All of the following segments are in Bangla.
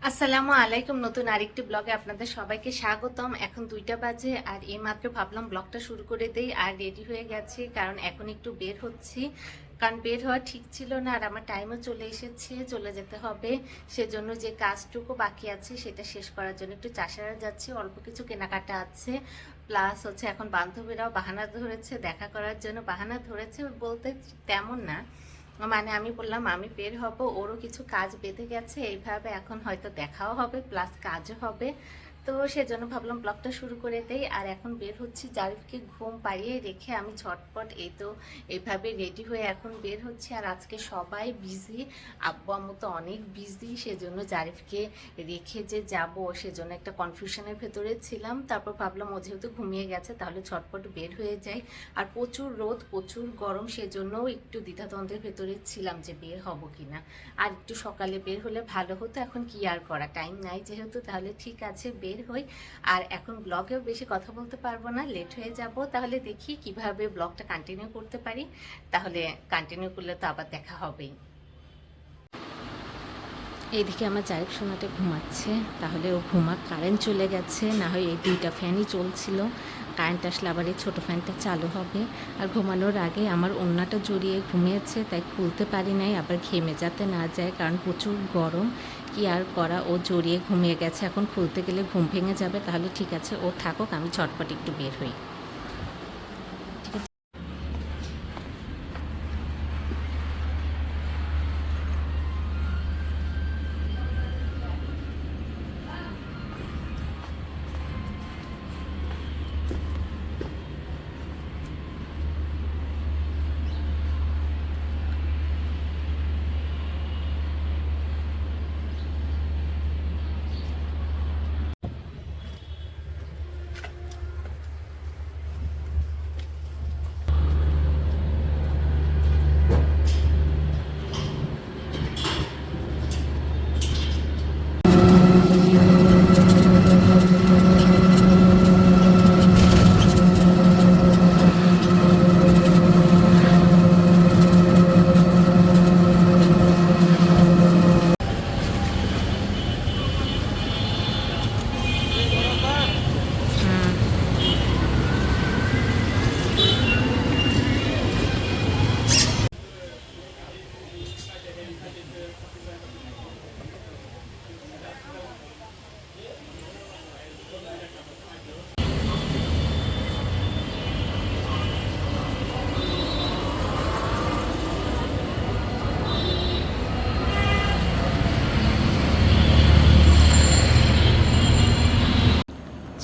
আসসালামু আলাইকুম। নতুন আরেকটি ব্লগে আপনাদের সবাইকে স্বাগতম। এখন 2টা বাজে আর এইমাত্র ভাবলাম ব্লগটা শুরু করে দেই আর রেডি হয়ে গেছি, কারণ এখন একটু বের হচ্ছি। কারণ বের হওয়া ঠিক ছিল না আর আমার টাইমও চলে এসেছে, চলে যেতে হবে। সেজন্য যে কাজটুকু বাকি আছে সেটা শেষ করার জন্য একটু চাষারা যাচ্ছি, অল্প কিছু কেনাকাটা আছে। প্লাস হচ্ছে এখন বান্ধবীরাও বাহানা ধরেছে দেখা করার জন্য। বাহানা ধরেছে বলতে তেমন না, মানে আমি বললাম আমি বের হব, ওরও কিছু কাজ বেঁধে গেছে, এইভাবে এখন হয়তো দেখাও হবে প্লাস কাজও হবে। তো সেজন্য ভাবলাম ব্লগটা শুরু করে দেই। আর এখন বের হচ্ছি, জারিফকে ঘুম পাড়িয়ে রেখে আমি ঝটপট এই তো এইভাবে রেডি হয়ে এখন বের হচ্ছে। আর আজকে সবাই বিজি, আব্বু আম্মু তো অনেক বিজি, সেজন্য জারিফকে রেখে যে যাব সেজন্য একটা কনফিউশনের ভেতরে ছিলাম। তারপর ভাবলাম ও যেহেতু ঘুমিয়ে গেছে তাহলে ঝটপট বের হয়ে যাই। আর প্রচুর রোদ প্রচুর গরম, সেজন্যও একটু দ্বিধাদ্বন্দ্বের ভেতরে ছিলাম যে বের হব কিনা। আর একটু সকালে বের হলে ভালো হতো, এখন কি আর করা, টাইম নাই যেহেতু, তাহলে ঠিক আছে বের হই। আর এখন ব্লগেও বেশি কথা বলতে পারবো না, লেট হয়ে যাব। তাহলে দেখি কিভাবে ব্লগটা কন্টিনিউ করতে পারি, তাহলে কন্টিনিউ করলে তো আবার দেখা হবেই। এইদিকে আমার জারিফ সোনাটা ঘুমাচ্ছে, তাহলে ও ঘুমাক, কারেন্ট চলে গেছে, না হয় এই 2টা ফ্যানই চলছিল। কারেন্ট আসলে আবার এই ছোটো ফ্যানটা চালু হবে। আর ঘুমানোর আগে আমার ওড়নাটা জড়িয়ে ঘুমিয়েছে, তাই খুলতে পারি নাই, আবার ঘেমে যাতে না যায়, কারণ প্রচুর গরম। কি আর করা, ও জড়িয়ে ঘুমিয়ে গেছে, এখন খুলতে গেলে ঘুম ভেঙে যাবে। তাহলে ঠিক আছে, ও থাকুক, আমি ঝটপট একটু বের হই। ঠিক আছে।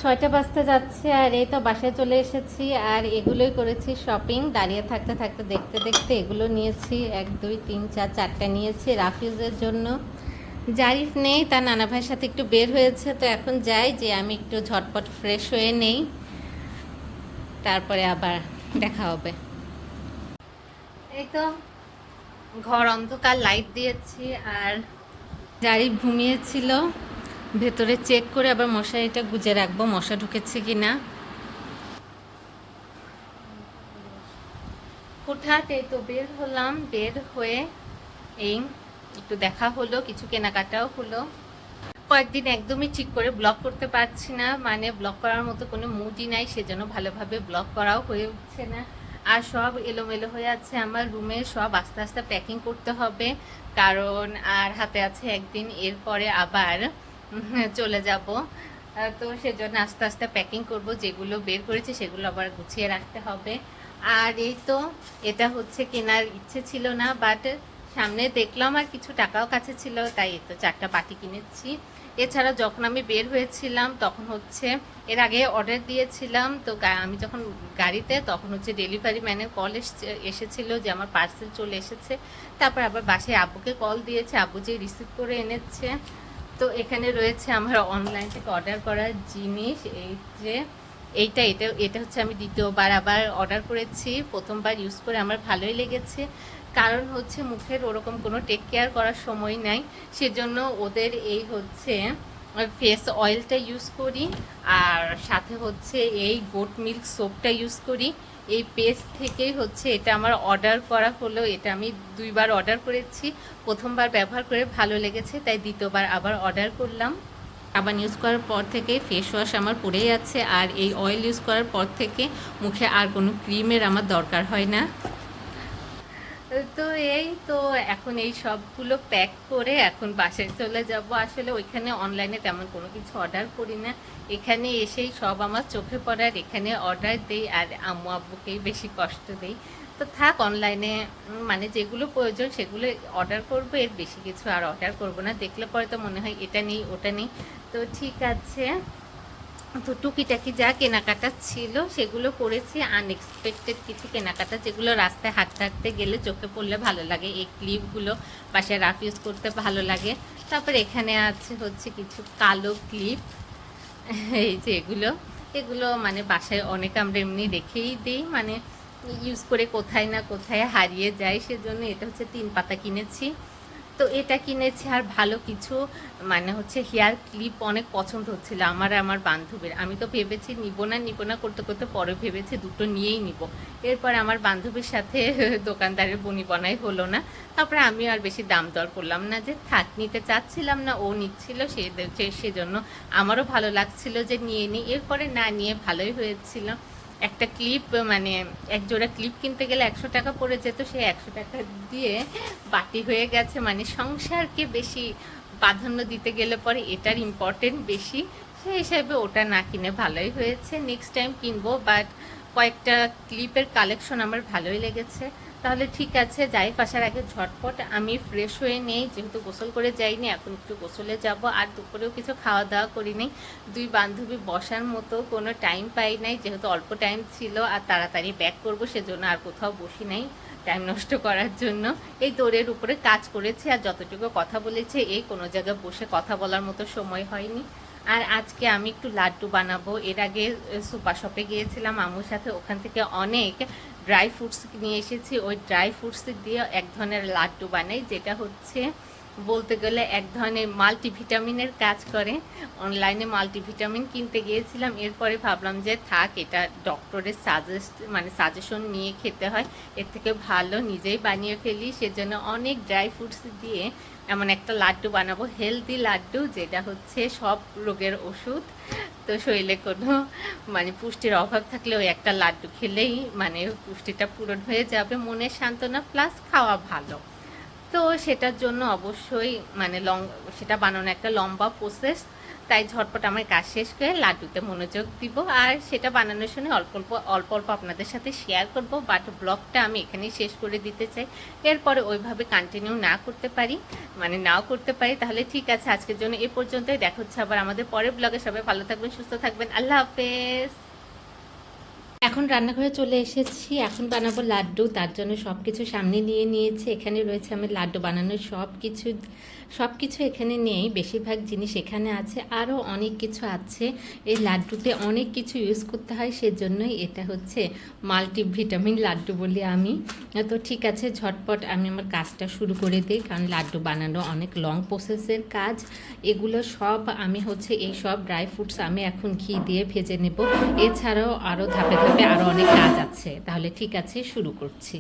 6টা বাজতে যাচ্ছে আর এই তো বাসায় চলে এসেছি। আর এগুলোই করেছি শপিং, দাঁড়িয়ে থাকতে থাকতে দেখতে দেখতে এগুলো নিয়েছি, 1 2 3 4 4টা নিয়েছি রাফিজের জন্য। জারিফ নেই, তার নানা ভাইয়ের সাথে একটু বের হয়েছে, তো এখন যাই যে আমি একটু ঝটপট ফ্রেশ হয়ে নেই, তারপরে আবার দেখা হবে। এই তো ঘর অন্ধকার, লাইট দিয়েছি। আর জারিফ ঘুমিয়েছিল, ভেতরে চেক করে আবার মশারিটা গুজে রাখবো, মশা ঢুকেছে কিনা। হুটহাট এই তো বের হলাম, বের হয়ে এই একটু দেখা হলো, কিছু কেনাকাটাও হলো। কয়েকদিন একদমই ঠিক করে ব্লগ করতে পারছি না, মানে ব্লগ করার মতো কোনো মুডই নাই, সেজন্য ভালোভাবে ব্লগ করাও হয়ে উঠছে না। আর সব এলোমেলো হয়ে আছে আমার রুমে, সব আস্তে আস্তে প্যাকিং করতে হবে, কারণ আর হাতে আছে একদিন, এরপরে আবার চলে যাব। তো সেজন্য আস্তে আস্তে প্যাকিং করব, যেগুলো বের করেছি সেগুলো আবার গুছিয়ে রাখতে হবে। আর এই তো এটা হচ্ছে কেনার ইচ্ছে ছিল না, বাট সামনে দেখলাম আর কিছু টাকাও কাছে ছিল, তাই এই তো 4টা বাটি কিনেছি। এছাড়া যখন আমি বের হয়েছিলাম তখন হচ্ছে এর আগে অর্ডার দিয়েছিলাম, তো আমি যখন গাড়িতে তখন হচ্ছে ডেলিভারি ম্যানের কল এসেছিল যে আমার পার্সেল চলে এসেছে। তারপর আবার বাসায় আব্বুকে কল দিয়েছে, আব্বু যে রিসিভ করে এনেছে। তো এখানে রয়েছে আমার অনলাইন থেকে অর্ডার করার জিনিস, এই যে এটা এটা এটা হচ্ছে আমি দ্বিতীয়বার আবার অর্ডার করেছি। প্রথমবার ইউজ করে আমার ভালোই লেগেছে, কারণ হচ্ছে মুখের ওরকম কোনো টেক কেয়ার করার সময় নাই, সেজন্য ওদের এই হচ্ছে ফেস অয়েলটা ইউজ করি, আর সাথে হচ্ছে এই গোট মিল্ক সোপটা ইউজ করি। এই পেস্ট থেকেই হচ্ছে এটা আমার অর্ডার করা হলো। এটা আমি 2বার অর্ডার করেছি। প্রথমবার ব্যবহার করে ভালো লেগেছে, তাই দ্বিতীয়বার আবার অর্ডার করলাম। সাবান ইউজ করার পর থেকে ফেস ওয়াশ আমার পড়েই আছে, আর এই অয়েল ইউজ করার পর থেকে মুখে আর কোনো ক্রিমের আমার দরকার হয় না। তো এই তো এখন এই সবগুলো প্যাক করে এখন বাসায় চলে যাব। আসলে ওইখানে অনলাইনে তেমন কোনো কিছু অর্ডার করি না, এখানে এসেই সব আমার চোখে পড়ার এখানে অর্ডার দেই, আর আম্মু আব্বুকেই বেশি কষ্ট দেই। তো থাক, অনলাইনে মানে যেগুলো প্রয়োজন সেগুলো অর্ডার করবো, এর বেশি কিছু আর অর্ডার করব না। দেখলে পরে তো মনে হয় এটা নেই ওটা নেই। তো ঠিক আছে, তো টুকিটাকি যা কেনাকাটা ছিল সেগুলো করেছি। আনএক্সপেক্টেড কিছু কেনাকাটা যেগুলো রাস্তায় হাঁটতে হাঁটতে গেলে চোখে পড়লে ভালো লাগে, এই ক্লিপগুলো বাসায় রাফ ইউজ করতে ভালো লাগে। তারপর এখানে আছে হচ্ছে কিছু কালো ক্লিপ, এই যে এগুলো এগুলো মানে বাসায় অনেক আমরা এমনি রেখেই দিই, মানে ইউজ করে কোথায় না কোথায় হারিয়ে যায়, সেজন্য এটা হচ্ছে 3 পাতা কিনেছি। তো এটা কিনেছি। আর ভালো কিছু মানে হচ্ছে হেয়ার ক্লিপ অনেক পছন্দ হচ্ছিল আমার আমার বান্ধবীর। আমি তো ভেবেছি নিব না করতে করতে পরে ভেবেছি দুটো নিয়েই নিব। এরপর আমার বান্ধবীর সাথে দোকানদারের বনিবনাই হলো না। তারপরে আমি আর বেশি দাম দর করলাম না, যে থাক, নিতে চাচ্ছিলাম না, ও নিচ্ছিল সেজন্য আমারও ভালো লাগছিল যে নিয়ে নিই। এরপরে না নিয়ে ভালোই হয়েছিল। একটা ক্লিপ মানে এক জোড়া ক্লিপ কিনতে গেলে 100 টাকা পড়ে যেত, সেই 100 টাকা দিয়ে বাটি হয়ে গেছে। মানে সংসারকে বেশি প্রাধান্য দিতে গেলে পরে এটার ইম্পর্টেন্ট বেশি, সেই হিসাবে ওটা না কিনে ভালোই হয়েছে। নেক্সট টাইম কিনবো, বাট কয়েকটা ক্লিপের কালেকশন আমার ভালোই লেগেছে। তাহলে ঠিক আছে, যাই আসার আগে ঝটপট আমি ফ্রেশ হয়ে নেই, যেহেতু গোসল করে যাইনি, এখন একটু গোসলে যাব। আর দুপুরেও কিছু খাওয়া দাওয়া করিনি। 2 বান্ধবী বসার মতো কোনো টাইম পাই নাই, যেহেতু অল্প টাইম ছিল আর তাড়াতাড়ি ব্যাক করবো, সেজন্য আর কোথাও বসি নাই টাইম নষ্ট করার জন্য। এই দৌড়ের উপরে কাজ করেছি, আর যতটুকু কথা বলেছে এই কোনো জায়গায় বসে কথা বলার মতো সময় হয়নি। আর আজকে আমি একটু লাড্ডু বানাবো। এর আগে সুপার শপে গিয়েছিলাম আম্মুর সাথে, ওখান থেকে অনেক ড্রাই ফ্রুটস নিয়ে এসেছি। ওই ড্রাই ফ্রুটস দিয়ে এক ধরনের লাড্ডু বানাই, যেটা হচ্ছে বলতে গেলে এক ধরনের মাল্টিভিটামিনের কাজ করে। অনলাইনে মাল্টিভিটামিন কিনতে গিয়েছিলাম, এরপরে ভাবলাম যে থাক, এটা ডক্টরের সাজেশন নিয়ে খেতে হয়, এর থেকে ভালো নিজেই বানিয়ে ফেলি। সেজন্য অনেক ড্রাই ফ্রুটস দিয়ে এমন একটা লাড্ডু বানাবো, হেলদি লাড্ডু, যেটা হচ্ছে সব রোগের ওষুধ। তো শরীরে কোনো মানে পুষ্টির অভাব থাকলে ওই একটা লাড্ডু খেলেই মানে পুষ্টিটা পূরণ হয়ে যাবে, মনের সান্ত্বনা প্লাস খাওয়া ভালো। তো সেটার জন্য অবশ্যই মানে সেটা বানানো একটা লম্বা প্রসেস, তাই ঝটপট আমার কাজ শেষ করে লাড্ডুতে মনোযোগ দিব। আর সেটা বানানোর সময় অল্প অল্প অল্প অল্প আপনাদের সাথে শেয়ার করব, বাট ব্লগটা আমি এখানেই শেষ করে দিতে চাই। এরপরে ওইভাবে কন্টিনিউ নাও করতে পারি। তাহলে ঠিক আছে, আজকের জন্য এ পর্যন্তই। দেখা হচ্ছে আবার আমাদের পরের ব্লগে। সবাই ভালো থাকবেন, সুস্থ থাকবেন, আল্লাহ হাফেজ। এখন রান্নাঘরে চলে এসেছি, এখন বানাবো লাড্ডু। তার জন্য সব কিছু সামনে নিয়ে নিয়েছি। এখানে রয়েছে আমার লাড্ডু বানানোর সব কিছু এখানে নেই, বেশিরভাগ জিনিস এখানে আছে, আরও অনেক কিছু আছে। এই লাড্ডুতে অনেক কিছু ইউজ করতে হয়, সেজন্যই এটা হচ্ছে মাল্টিভিটামিন লাড্ডু বলি আমি। তো ঠিক আছে, ঝটপট আমি আমার কাজটা শুরু করে দিই, কারণ লাড্ডু বানানো অনেক লং প্রসেসের কাজ। এগুলো সব আমি হচ্ছে এই সব ড্রাই ফ্রুটস আমি এখন ঘি দিয়ে ভেজে নেব। এছাড়াও আরও ধাপে ধাপে আরও অনেক কাজ আছে। তাহলে ঠিক আছে, শুরু করছি।